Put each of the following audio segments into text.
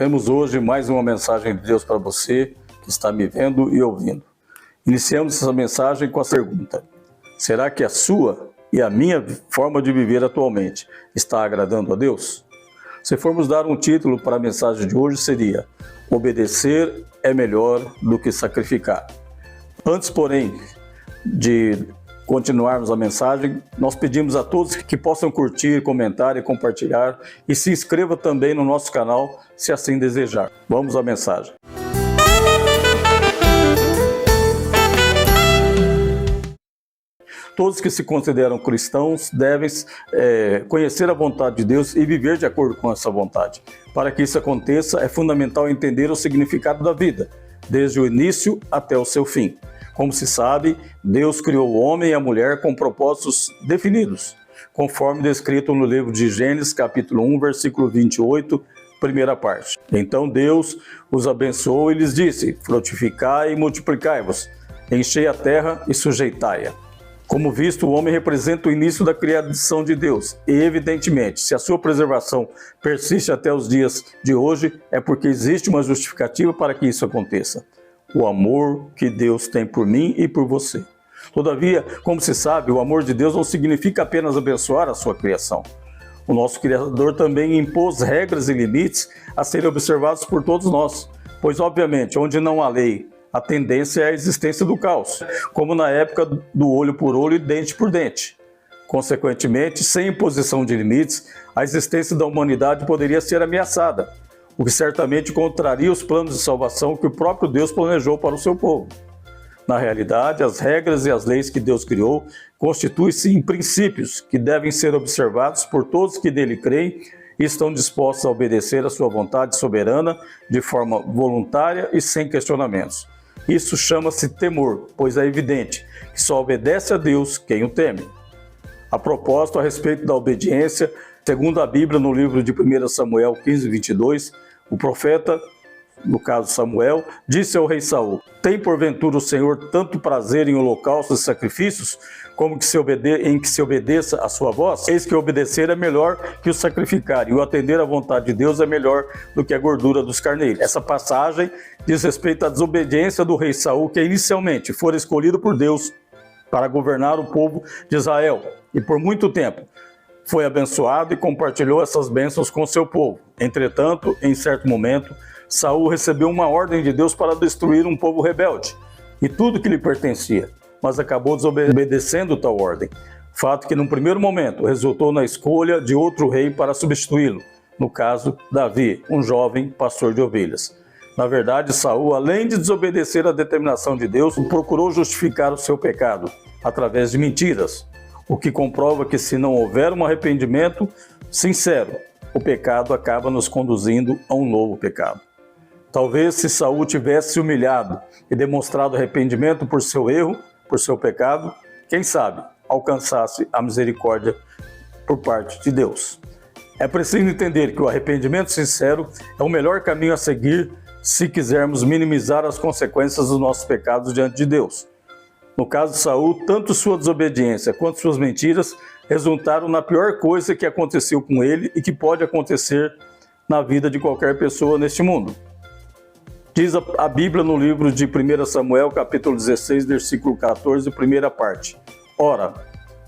Temos hoje mais uma mensagem de Deus para você que está me vendo e ouvindo. Iniciamos essa mensagem com a pergunta: será que a sua e a minha forma de viver atualmente está agradando a Deus? Se formos dar um título para a mensagem de hoje, seria: obedecer é melhor do que sacrificar. Antes, porém, de continuarmos a mensagem, nós pedimos a todos que possam curtir, comentar e compartilhar, e se inscreva também no nosso canal, se assim desejar. Vamos à mensagem. Todos que se consideram cristãos devem conhecer a vontade de Deus e viver de acordo com essa vontade. Para que isso aconteça, é fundamental entender o significado da vida, desde o início até o seu fim. Como se sabe, Deus criou o homem e a mulher com propósitos definidos, conforme descrito no livro de Gênesis, capítulo 1, versículo 28, primeira parte. Então Deus os abençoou e lhes disse: frutificai e multiplicai-vos, enchei a terra e sujeitai-a. Como visto, o homem representa o início da criação de Deus, e evidentemente, se a sua preservação persiste até os dias de hoje, é porque existe uma justificativa para que isso aconteça: o amor que Deus tem por mim e por você. Todavia, como se sabe, o amor de Deus não significa apenas abençoar a sua criação. O nosso Criador também impôs regras e limites a serem observados por todos nós, pois obviamente, onde não há lei, a tendência é a existência do caos, como na época do olho por olho e dente por dente. Consequentemente, sem imposição de limites, a existência da humanidade poderia ser ameaçada, o que certamente contraria os planos de salvação que o próprio Deus planejou para o seu povo. Na realidade, as regras e as leis que Deus criou constituem-se em princípios que devem ser observados por todos que nele creem e estão dispostos a obedecer à sua vontade soberana de forma voluntária e sem questionamentos. Isso chama-se temor, pois é evidente que só obedece a Deus quem o teme. A propósito, a respeito da obediência, segundo a Bíblia, no livro de 1 Samuel 15, 22, o profeta, no caso Samuel, disse ao rei Saul: tem porventura o Senhor tanto prazer em holocaustos e sacrifícios, como em que se obedeça a sua voz? Eis que obedecer é melhor que o sacrificar, e o atender à vontade de Deus é melhor do que a gordura dos carneiros. Essa passagem diz respeito à desobediência do rei Saul, que inicialmente fora escolhido por Deus para governar o povo de Israel, e por muito tempo foi abençoado e compartilhou essas bênçãos com seu povo. Entretanto, em certo momento, Saul recebeu uma ordem de Deus para destruir um povo rebelde e tudo que lhe pertencia, mas acabou desobedecendo tal ordem. Fato que, num primeiro momento, resultou na escolha de outro rei para substituí-lo, no caso, Davi, um jovem pastor de ovelhas. Na verdade, Saul, além de desobedecer à determinação de Deus, procurou justificar o seu pecado através de mentiras, o que comprova que, se não houver um arrependimento sincero, o pecado acaba nos conduzindo a um novo pecado. Talvez, se Saul tivesse se humilhado e demonstrado arrependimento por seu erro, por seu pecado, quem sabe alcançasse a misericórdia por parte de Deus. É preciso entender que o arrependimento sincero é o melhor caminho a seguir se quisermos minimizar as consequências dos nossos pecados diante de Deus. No caso de Saul, tanto sua desobediência quanto suas mentiras resultaram na pior coisa que aconteceu com ele e que pode acontecer na vida de qualquer pessoa neste mundo. Diz a Bíblia no livro de 1 Samuel, capítulo 16, versículo 14, primeira parte: ora,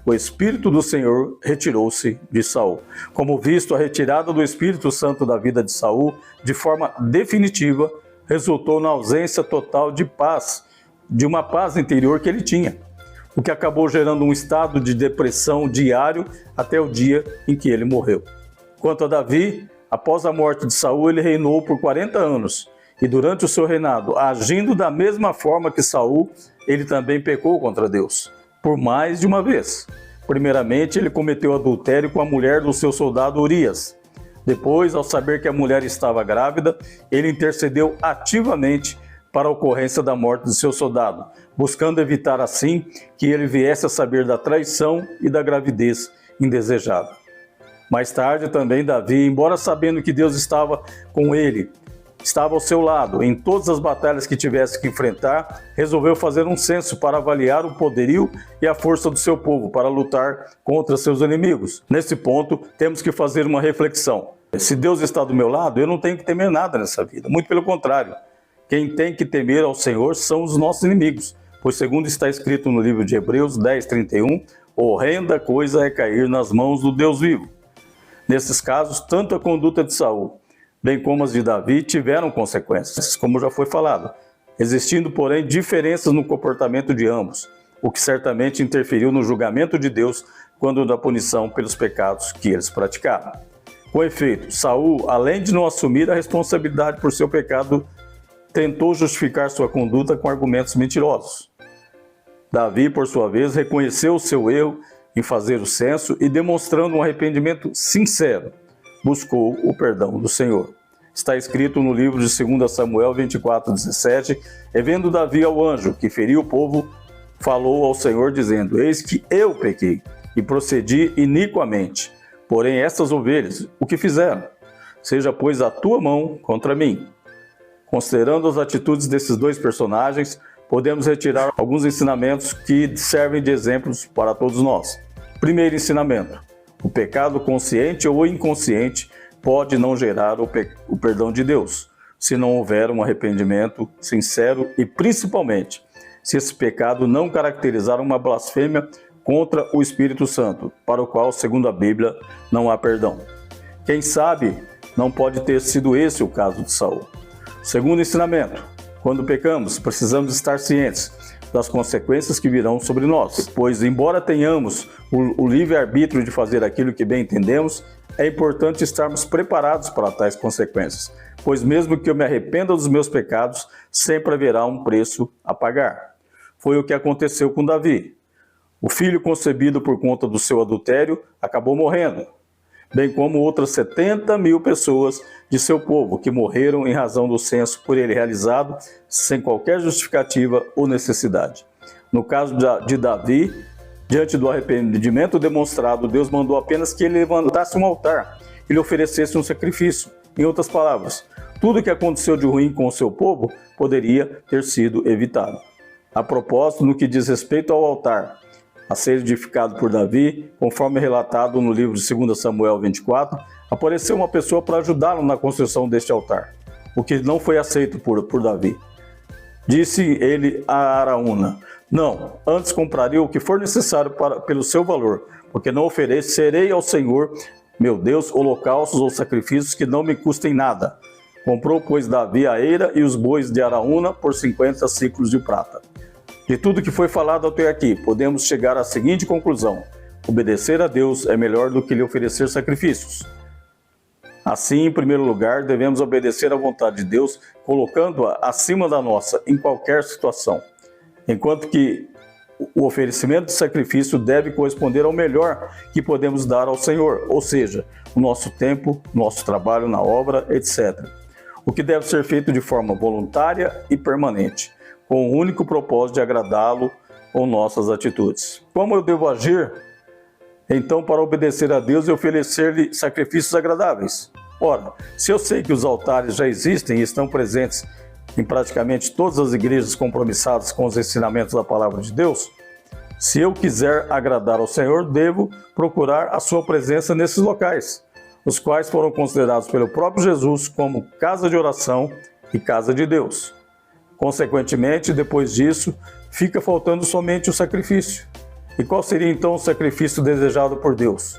o Espírito do Senhor retirou-se de Saul. Como visto, a retirada do Espírito Santo da vida de Saul, de forma definitiva, resultou na ausência total de paz, de uma paz interior que ele tinha, o que acabou gerando um estado de depressão diário até o dia em que ele morreu. Quanto a Davi, após a morte de Saul, ele reinou por 40 anos, e durante o seu reinado, agindo da mesma forma que Saul, ele também pecou contra Deus, por mais de uma vez. Primeiramente, ele cometeu adultério com a mulher do seu soldado Urias. Depois, ao saber que a mulher estava grávida, ele intercedeu ativamente para a ocorrência da morte de seu soldado, buscando evitar assim que ele viesse a saber da traição e da gravidez indesejada. Mais tarde também Davi, embora sabendo que Deus estava com ele, estava ao seu lado em todas as batalhas que tivesse que enfrentar, resolveu fazer um censo para avaliar o poderio e a força do seu povo para lutar contra seus inimigos. Nesse ponto, temos que fazer uma reflexão. Se Deus está do meu lado, eu não tenho que temer nada nessa vida. Muito pelo contrário. Quem tem que temer ao Senhor são os nossos inimigos. Pois segundo está escrito no livro de Hebreus 10:31, horrenda coisa é cair nas mãos do Deus vivo. Nesses casos, tanto a conduta de Saul, bem como as de Davi, tiveram consequências, como já foi falado, existindo, porém, diferenças no comportamento de ambos, o que certamente interferiu no julgamento de Deus quando da punição pelos pecados que eles praticaram. Com efeito, Saul, além de não assumir a responsabilidade por seu pecado, tentou justificar sua conduta com argumentos mentirosos. Davi, por sua vez, reconheceu o seu erro em fazer o censo e, demonstrando um arrependimento sincero, buscou o perdão do Senhor. Está escrito no livro de 2 Samuel 24:17, e vendo Davi ao anjo que feriu o povo, falou ao Senhor dizendo: eis que eu pequei e procedi iniquamente. Porém estas ovelhas, o que fizeram? Seja, pois, a tua mão contra mim. Considerando as atitudes desses dois personagens, podemos retirar alguns ensinamentos que servem de exemplos para todos nós. Primeiro ensinamento: o pecado consciente ou inconsciente pode não gerar o perdão de Deus, se não houver um arrependimento sincero e, principalmente, se esse pecado não caracterizar uma blasfêmia contra o Espírito Santo, para o qual, segundo a Bíblia, não há perdão. Quem sabe, não pode ter sido esse o caso de Saul. Segundo ensinamento: quando pecamos, precisamos estar cientes das consequências que virão sobre nós, pois, embora tenhamos o livre-arbítrio de fazer aquilo que bem entendemos, é importante estarmos preparados para tais consequências, pois mesmo que eu me arrependa dos meus pecados, sempre haverá um preço a pagar. Foi o que aconteceu com Davi. O filho concebido por conta do seu adultério acabou morrendo, bem como outras 70.000 pessoas de seu povo que morreram em razão do censo por ele realizado sem qualquer justificativa ou necessidade. No caso de Davi, diante do arrependimento demonstrado, Deus mandou apenas que ele levantasse um altar e lhe oferecesse um sacrifício. Em outras palavras, tudo o que aconteceu de ruim com o seu povo poderia ter sido evitado. A propósito, no que diz respeito ao altar a ser edificado por Davi, conforme relatado no livro de 2 Samuel 24, apareceu uma pessoa para ajudá-lo na construção deste altar, o que não foi aceito por Davi. Disse ele a Araúna: não, antes compraria o que for necessário pelo seu valor, porque não oferecerei ao Senhor, meu Deus, holocaustos ou sacrifícios que não me custem nada. Comprou, pois, Davi a eira e os bois de Araúna por 50 siclos de prata. De tudo que foi falado até aqui, podemos chegar à seguinte conclusão: obedecer a Deus é melhor do que lhe oferecer sacrifícios. Assim, em primeiro lugar, devemos obedecer à vontade de Deus, colocando-a acima da nossa em qualquer situação, enquanto que o oferecimento de sacrifício deve corresponder ao melhor que podemos dar ao Senhor, ou seja, o nosso tempo, nosso trabalho na obra, etc. O que deve ser feito de forma voluntária e permanente, com o único propósito de agradá-lo com nossas atitudes. Como eu devo agir, então, para obedecer a Deus e oferecer-lhe sacrifícios agradáveis? Ora, se eu sei que os altares já existem e estão presentes em praticamente todas as igrejas compromissadas com os ensinamentos da Palavra de Deus, se eu quiser agradar ao Senhor, devo procurar a sua presença nesses locais, os quais foram considerados pelo próprio Jesus como casa de oração e casa de Deus. Consequentemente, depois disso, fica faltando somente o sacrifício. E qual seria então o sacrifício desejado por Deus?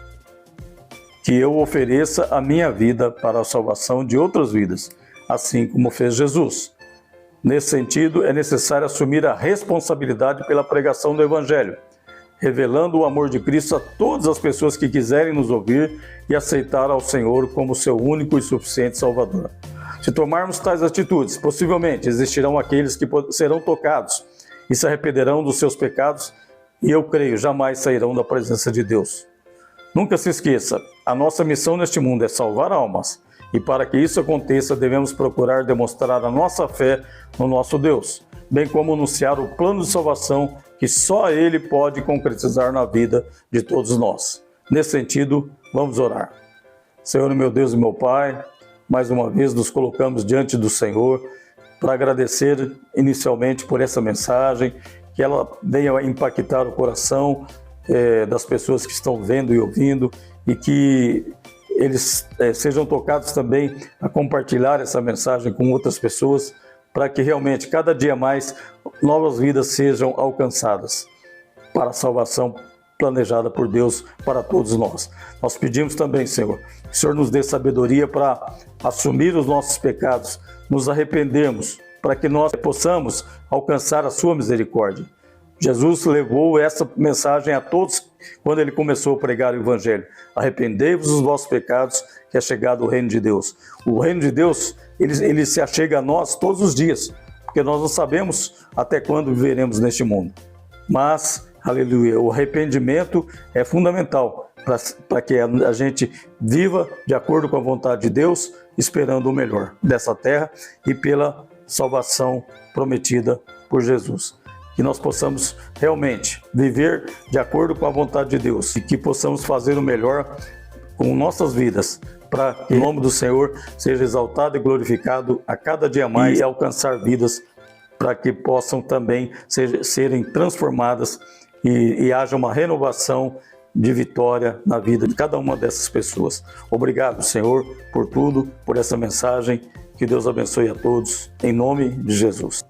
Que eu ofereça a minha vida para a salvação de outras vidas, assim como fez Jesus. Nesse sentido, é necessário assumir a responsabilidade pela pregação do Evangelho, revelando o amor de Cristo a todas as pessoas que quiserem nos ouvir e aceitar ao Senhor como seu único e suficiente Salvador. Se tomarmos tais atitudes, possivelmente existirão aqueles que serão tocados e se arrependerão dos seus pecados, e eu creio, jamais sairão da presença de Deus. Nunca se esqueça, a nossa missão neste mundo é salvar almas, e para que isso aconteça, devemos procurar demonstrar a nossa fé no nosso Deus, bem como anunciar o plano de salvação que só Ele pode concretizar na vida de todos nós. Nesse sentido, vamos orar. Senhor, meu Deus e meu Pai, mais uma vez nos colocamos diante do Senhor para agradecer inicialmente por essa mensagem, que ela venha impactar o coração das pessoas que estão vendo e ouvindo, e que eles sejam tocados também a compartilhar essa mensagem com outras pessoas, para que realmente cada dia mais novas vidas sejam alcançadas para a salvação planejada por Deus para todos nós. Nós pedimos também, Senhor, que o Senhor nos dê sabedoria para assumir os nossos pecados, nos arrependermos, para que nós possamos alcançar a sua misericórdia. Jesus levou essa mensagem a todos quando ele começou a pregar o Evangelho. Arrependei-vos dos vossos pecados, que é chegado o reino de Deus. O reino de Deus, ele se achega a nós todos os dias, porque nós não sabemos até quando viveremos neste mundo. Mas, aleluia, o arrependimento é fundamental para que a gente viva de acordo com a vontade de Deus, esperando o melhor dessa terra e pela salvação prometida por Jesus. Que nós possamos realmente viver de acordo com a vontade de Deus e que possamos fazer o melhor com nossas vidas, para que o nome do Senhor seja exaltado e glorificado a cada dia mais e alcançar vidas para que possam também serem transformadas e haja uma renovação de vitória na vida de cada uma dessas pessoas. Obrigado, Senhor, por tudo, por essa mensagem. Que Deus abençoe a todos, em nome de Jesus.